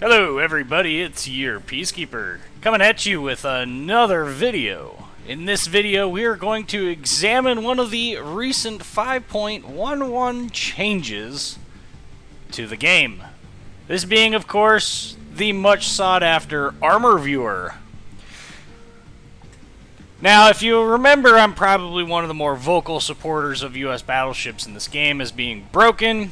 Hello everybody, it's your Peacekeeper, coming at you with another video. In this video we are going to examine one of the recent 5.11 changes to the game. This being, of course, the much sought after Armor Viewer. Now, if you remember, I'm probably one of the more vocal supporters of US battleships in this game as being broken.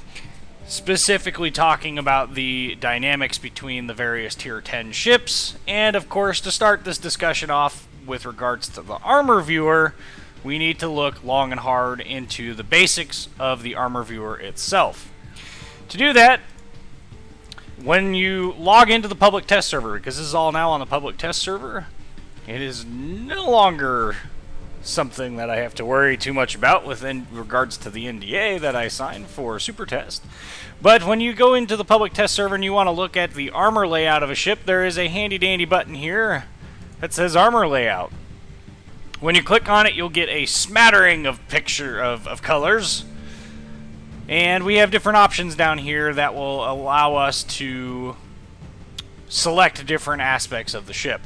Specifically talking about the dynamics between the various Tier 10 ships, and of course, to start this discussion off with regards to the Armor Viewer, we need to look long and hard into the basics of the Armor Viewer itself. To do that, when you log into the public test server, because this is all now on the public test server, it is no longer something that I have to worry too much about within regards to the NDA that I signed for Super Test. But when you go into the public test server and you want to look at the armor layout of a ship, there is a handy dandy button here that says Armor Layout. When you click on it, you'll get a smattering of colors, and we have different options down here that will allow us to select different aspects of the ship.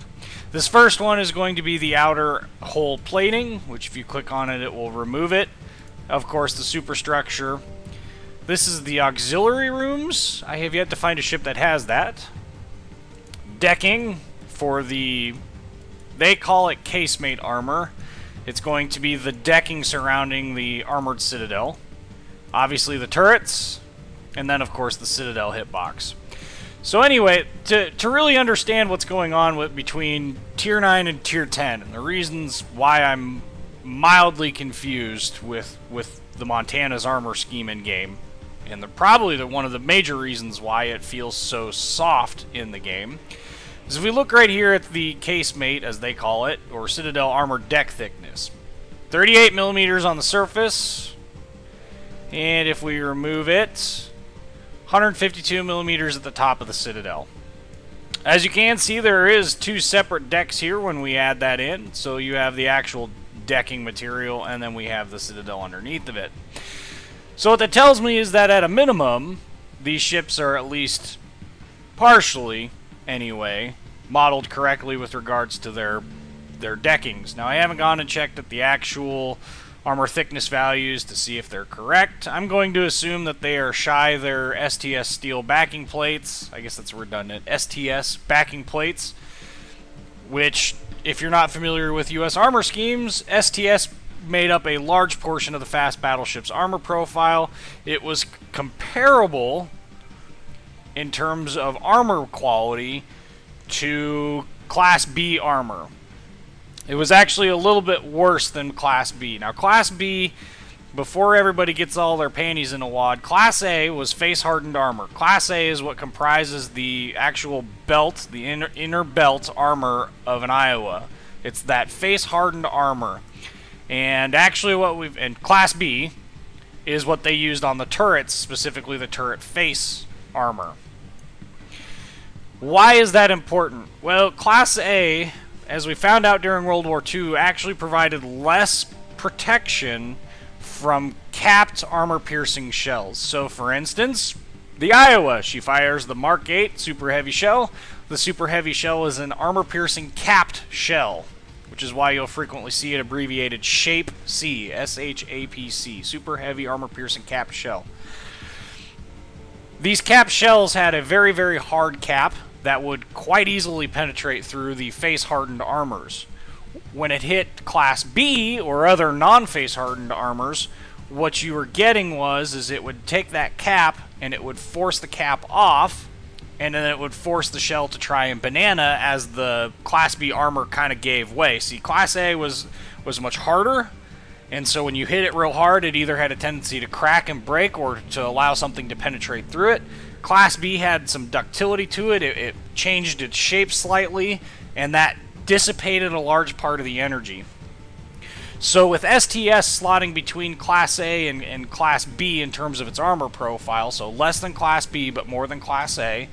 This first one is going to be the outer hull plating, which if you click on it, it will remove it. Of course, the superstructure. This is the auxiliary rooms. I have yet to find a ship that has that. Decking for the, they call it casemate armor. It's going to be the decking surrounding the armored citadel. Obviously the turrets, and then of course the citadel hitbox. So anyway, to really understand what's going on between Tier 9 and Tier 10, and the reasons why I'm mildly confused with the Montana's armor scheme in-game, and probably one of the major reasons why it feels so soft in the game, is if we look right here at the casemate, as they call it, or Citadel armor deck thickness. 38 millimeters on the surface, and if we remove it, 152 millimeters at the top of the Citadel. As you can see, there is two separate decks here when we add that in. So you have the actual decking material, and then we have the Citadel underneath of it. So what that tells me is that at a minimum, these ships are at least partially, anyway, modeled correctly with regards to their deckings. Now, I haven't gone and checked at the actual armor thickness values to see if they're correct. I'm going to assume that they are shy their STS steel backing plates. I guess that's redundant. STS backing plates, which, if you're not familiar with US armor schemes, STS made up a large portion of the fast battleship's armor profile. It was comparable in terms of armor quality to Class B armor. It was actually a little bit worse than Class B. Now, Class B, before everybody gets all their panties in a wad, Class A was face-hardened armor. Class A is what comprises the actual belt, the inner belt armor of an Iowa. It's that face-hardened armor. And actually and Class B is what they used on the turrets, specifically the turret face armor. Why is that important? Well, Class A, as we found out during World War II, actually provided less protection from capped armor-piercing shells. So, for instance, the Iowa, she fires the Mark 8 Super Heavy shell. The Super Heavy shell is an armor-piercing capped shell, which is why you'll frequently see it abbreviated SH-APC, SH-APC, Super Heavy Armor-Piercing Capped Shell. These capped shells had a very, very hard cap that would quite easily penetrate through the face-hardened armors. When it hit Class B or other non-face-hardened armors, what you were getting is it would take that cap and it would force the cap off, and then it would force the shell to try and banana as the Class B armor kind of gave way. See, Class A was much harder, and so when you hit it real hard, it either had a tendency to crack and break or to allow something to penetrate through it. Class B had some ductility to it. It changed its shape slightly, and that dissipated a large part of the energy. So with STS slotting between Class A and Class B in terms of its armor profile, so less than Class B but more than Class A,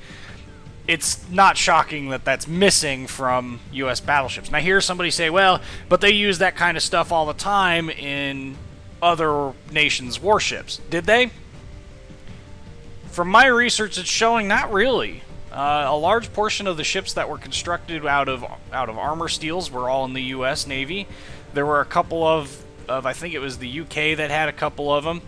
it's not shocking that that's missing from US battleships. And I hear somebody say, well, but they use that kind of stuff all the time in other nations' warships. Did they? From my research, it's showing not really. A large portion of the ships that were constructed out of armor steels were all in the U.S. Navy. There were a couple of I think it was the UK that had a couple of them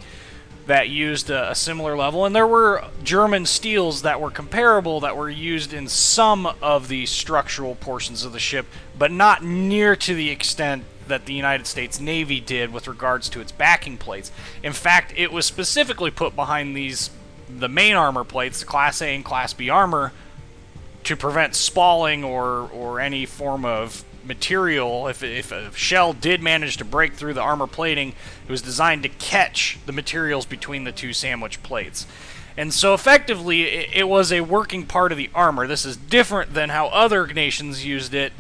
that used a similar level, and there were German steels that were comparable that were used in some of the structural portions of the ship, but not near to the extent that the United States Navy did with regards to its backing plates. In fact, it was specifically put behind the main armor plates, the Class A and Class B armor, to prevent spalling or any form of material. If a shell did manage to break through the armor plating, it was designed to catch the materials between the two sandwich plates. And so effectively, it was a working part of the armor. This is different than how other nations used it,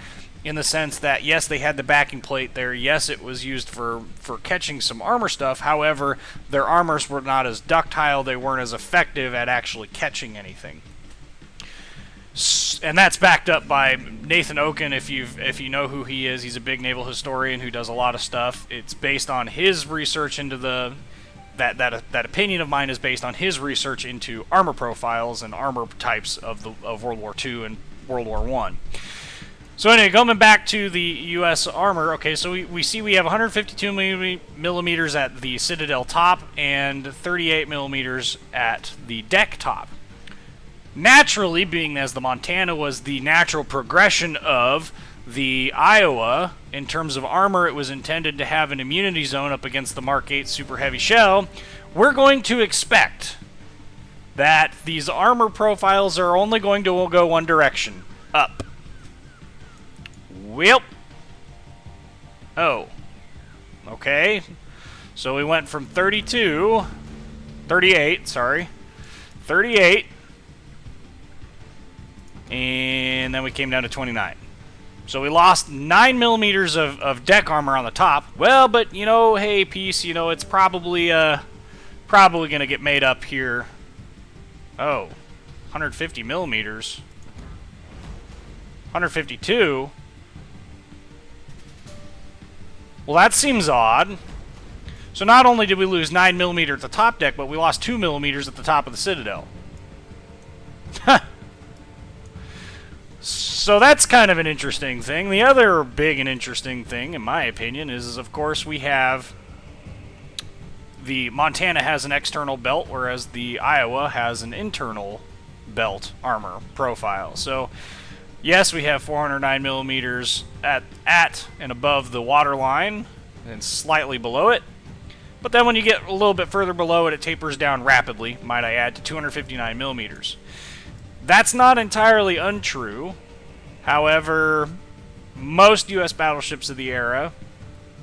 in the sense that, yes, they had the backing plate there. Yes, it was used for catching some armor stuff. However, their armors were not as ductile. They weren't as effective at actually catching anything. And that's backed up by Nathan Oken. If you know who he is, he's a big naval historian who does a lot of stuff. It's based on his research into that opinion of mine is based on his research into armor profiles and armor types of World War II and World War I. So anyway, coming back to the U.S. armor, okay, so we see we have 152 millimeters at the citadel top and 38 millimeters at the deck top. Naturally, being as the Montana was the natural progression of the Iowa, in terms of armor, it was intended to have an immunity zone up against the Mark 8 super heavy shell. We're going to expect that these armor profiles are only going to go one direction, up. Well, oh, okay, so we went from 38, and then we came down to 29. So we lost 9 millimeters of deck armor on the top. Well, but, you know, hey, piece, you know, it's probably going to get made up here. Oh, 150 millimeters. 152. Well, that seems odd. So not only did we lose 9 millimeter at the top deck, but we lost 2 millimeters at the top of the citadel. So that's kind of an interesting thing. The other big and interesting thing, in my opinion, is of course we have the Montana has an external belt, whereas the Iowa has an internal belt armor profile. So yes, we have 409 millimeters at and above the water line and slightly below it. But then when you get a little bit further below it, it tapers down rapidly, might I add, to 259 millimeters. That's not entirely untrue. However, most U.S. battleships of the era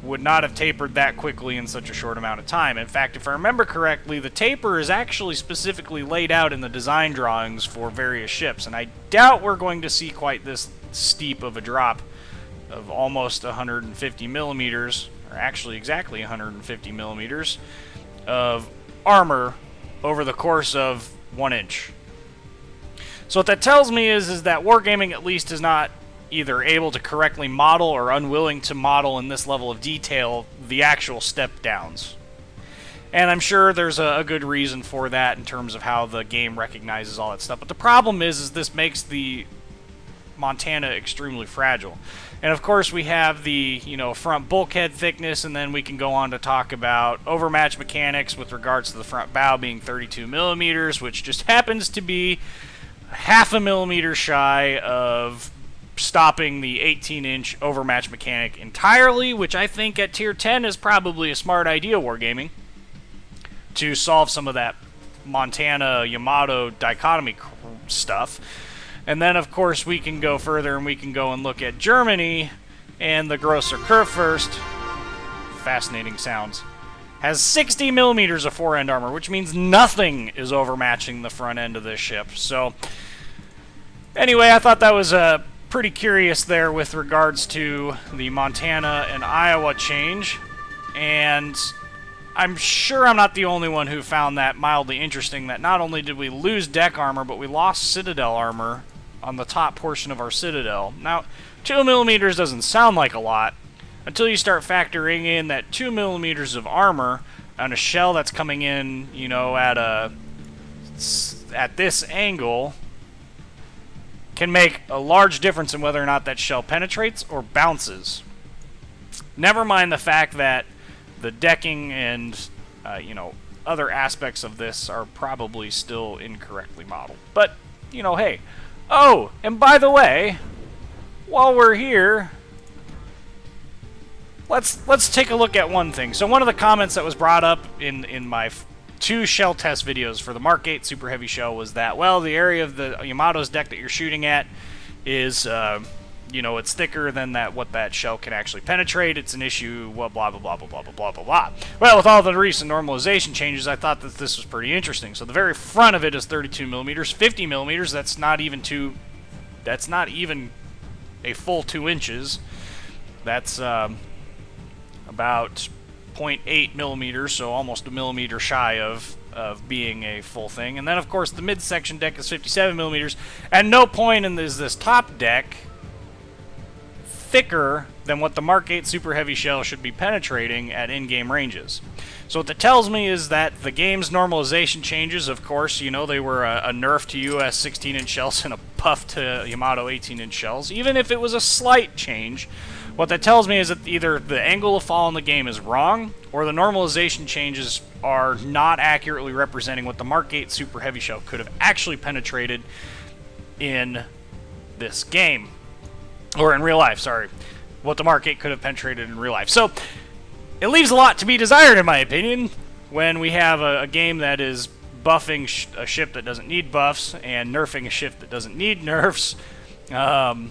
would not have tapered that quickly in such a short amount of time. In fact, if I remember correctly, the taper is actually specifically laid out in the design drawings for various ships, and I doubt we're going to see quite this steep of a drop of almost 150 millimeters, or actually exactly 150 millimeters, of armor over the course of 1 inch. So what that tells me is that Wargaming at least is not either able to correctly model or unwilling to model in this level of detail the actual step downs. And I'm sure there's a good reason for that in terms of how the game recognizes all that stuff. But the problem is this makes the Montana extremely fragile. And of course we have the, you know, front bulkhead thickness, and then we can go on to talk about overmatch mechanics with regards to the front bow being 32 millimeters, which just happens to be half a millimeter shy of stopping the 18-inch overmatch mechanic entirely, which I think at tier 10 is probably a smart idea, Wargaming, to solve some of that Montana-Yamato dichotomy stuff. And then, of course, we can go further and we can go and look at Germany, and the Grosser Kurfürst, fascinating sounds, has 60 millimeters of fore-end armor, which means nothing is overmatching the front end of this ship. So, anyway, I thought that was pretty curious there with regards to the Montana and Iowa change. And I'm sure I'm not the only one who found that mildly interesting, that not only did we lose deck armor, but we lost citadel armor on the top portion of our citadel. Now, 2 millimeters doesn't sound like a lot, until you start factoring in that 2 millimeters of armor on a shell that's coming in, you know, at this angle, can make a large difference in whether or not that shell penetrates or bounces. Never mind the fact that the decking and, other aspects of this are probably still incorrectly modeled. But, hey. Oh, and by the way, while we're here, let's take a look at one thing. So one of the comments that was brought up in my 2 shell test videos for the Mark 8 Super Heavy shell was that, well, the area of the Yamato's deck that you're shooting at is, it's thicker than what that shell can actually penetrate. It's an issue, blah, blah, blah, blah, blah, blah, blah, blah, blah. Well, with all the recent normalization changes, I thought that this was pretty interesting. So the very front of it is 32 millimeters, 50 millimeters. That's not even a full 2 inches. That's about 0.8 millimeters, so almost a millimeter shy of being a full thing. And then, of course, the midsection deck is 57 millimeters. At no point is this top deck thicker than what the Mark 8 Super Heavy shell should be penetrating at in-game ranges. So what that tells me is that the game's normalization changes, of course, they were a nerf to US 16-inch shells and a buff to Yamato 18-inch shells. Even if it was a slight change, what that tells me is that either the angle of fall in the game is wrong, or the normalization changes are not accurately representing what the Mark 8 Super Heavy shell could have actually penetrated in this game. Or in real life, sorry. What the Mark 8 could have penetrated in real life. So, it leaves a lot to be desired, in my opinion, when we have a game that is buffing a ship that doesn't need buffs and nerfing a ship that doesn't need nerfs, and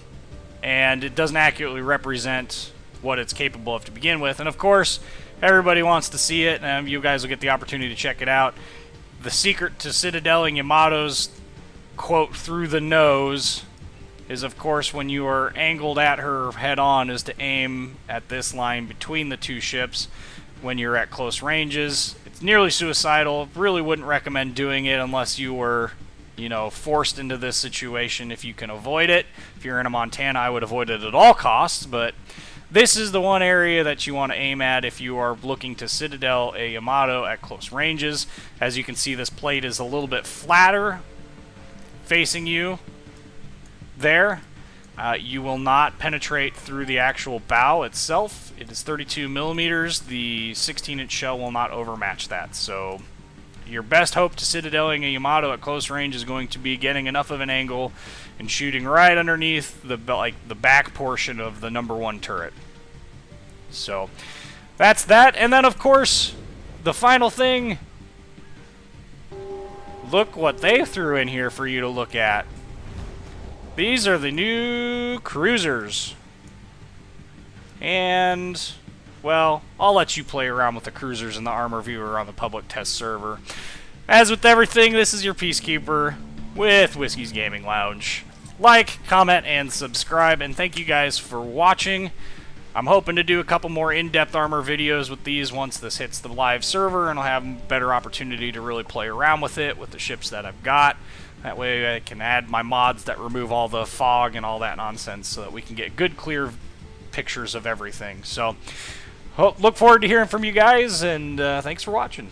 it doesn't accurately represent what it's capable of to begin with. And of course, everybody wants to see it, and you guys will get the opportunity to check it out. The secret to citadeling Yamato's, quote, through the nose, is of course when you are angled at her head-on is to aim at this line between the 2 ships when you're at close ranges. It's nearly suicidal. Really wouldn't recommend doing it unless you were, forced into this situation if you can avoid it. If you're in a Montana, I would avoid it at all costs, but this is the one area that you want to aim at if you are looking to citadel a Yamato at close ranges. As you can see, this plate is a little bit flatter facing you. There, you will not penetrate through the actual bow itself. It is 32 millimeters. The 16-inch shell will not overmatch that. So your best hope to citadeling a Yamato at close range is going to be getting enough of an angle and shooting right underneath the back portion of the number 1 turret. So that's that. And then, of course, the final thing. Look what they threw in here for you to look at. These are the new cruisers. And, well, I'll let you play around with the cruisers and the armor viewer on the public test server. As with everything, this is your Peacekeeper with Whiskey's Gaming Lounge. Like, comment, and subscribe, and thank you guys for watching. I'm hoping to do a couple more in-depth armor videos with these once this hits the live server, and I'll have a better opportunity to really play around with it with the ships that I've got. That way I can add my mods that remove all the fog and all that nonsense so that we can get good, clear pictures of everything. So, look forward to hearing from you guys, and thanks for watching.